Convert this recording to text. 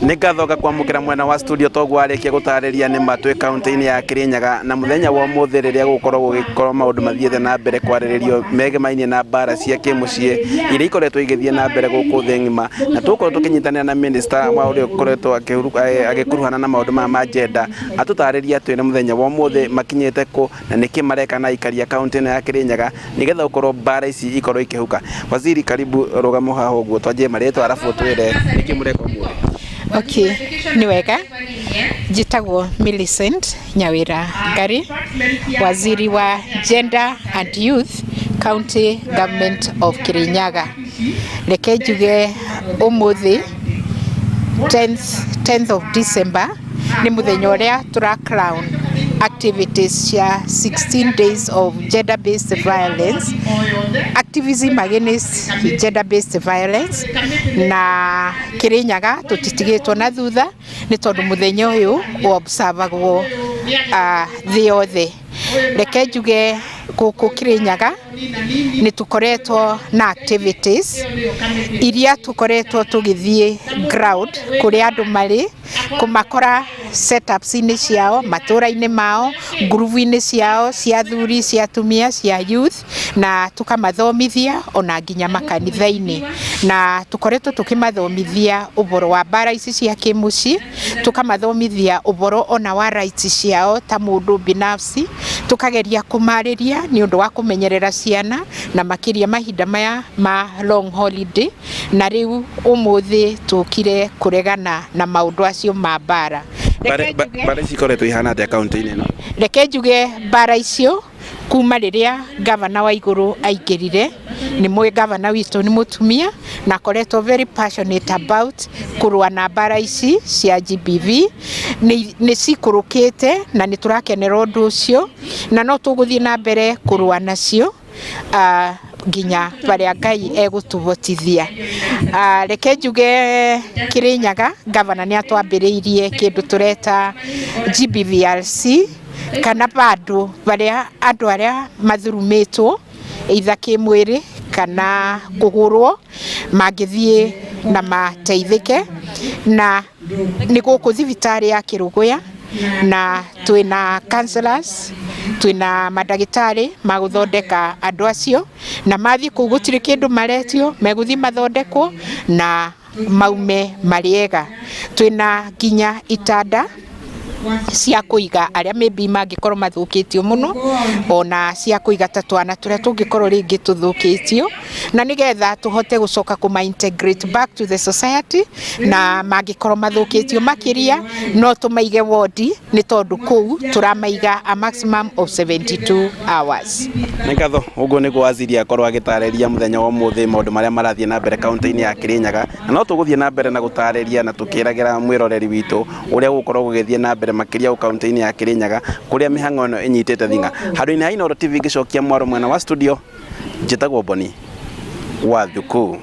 Nigathoka kwamukira mwena wa studio togwa arekia gutariria ni matwe county-ini ya Kirinyaga na muthenya wa umuthi riria gukorwo maundu mathiete na mbere kwariririo megemaini na bara cia kimucie iria ikoretwo igithie na mbere guku thi ngima na tukorwo tukinyitanira na minister wa uria ukoretwo agikuruhana na maundu ma gender atutariria atwi ni muthenya wa umuthi makinyete ku na niki mareka na ikaria county-ini ya Kirinyaga nigetha ukorwo bara ici ikorwo ikihuka. Waziri, karibu rugamo haha uguo twaje mareto arafu twire niki mureka umuthi. Okay, ni wega. Jitagwo Millicent Nyawira Ngari, waziri wa Gender and Youth, County Government of Kirinyaga. Reke njuge umuthi 10th of December ni muthenya uria tura crown activities cia 16 days of gender-based violence, activism against gender-based violence na Kirinyaga tutitigitwo na thutha ni tondu muthenya uyu observagwo thi yothe. Reke njuge guku Kirinyaga ni tukoretwo na activities iria tukoretwo tugithie ground kuri andu mari kumakora setups ini ciao matura-ini mao groove-ini ciao cia thuri cia tumia cia youth na tukamathomithia ona nginya makanitha-ini na tukoretwo tukimathomithia uboro wa bara ici cia kimuci tukamathomithia uboro ona wa rights ciao ta mundu binafsi tukageria kumariria ni undu wa kumenyerera ciana na makiria mahinda maya ma long holiday na riu umuthi tukire kuregana na maundu acio ma bara. Bara ici koretwo ihana atia county-ini no? Reke njuge bara icio kuma riria governor wa iguru aingirire ni mwe governor witu ni mutumia na koretwo very passionate about kurua na bara ici cia GBV ni cikurukite na ni turakenera undu ucio na no tuguthie na mbere kurua nacio nginya baria Ngai egutubotithia. Reke njuge Kirinyaga governor ni atwambiriirie kindu tureta GBVRC kana bandu baria andu aria mathurumitwo either kimwiri kana kugurwo mangithie na mateithike na ni guku thibitari ya Kiruguya na twina counselors twina madagitari maguthondeka andu acio na mathi ku gutiri kindu maretio meguthi mathondekwo na maume mariega. Twina nginya itanda cia kuiga aria maybe mangikorwo mathukitio muno ona cia kuiga tatwana turia tungikorwo ringi tuthukitio na nigetha tuhote gucoka kuma integrate back to the society na mangikorwo mathukitio makiria no tumaige wodi ni tondu kuu turamaiga a maximum of 72 hours. Ngatho uguo ni waziri akorwo agitariria muthenya wa umuthi maundu maria marathie na mbere county-ini ya Kirinyaga na no tuguthie na mbere na gutariria na tukiragira mwiroreri witu uria gukorwo gugithie na mbere makiria county-ini ya Kirinyaga kuria mihango ino inyitete thinga. Handu-ini ha Inooro TV gicokia mwaro mwena wa studio, njitagwo Boni wa Thuku.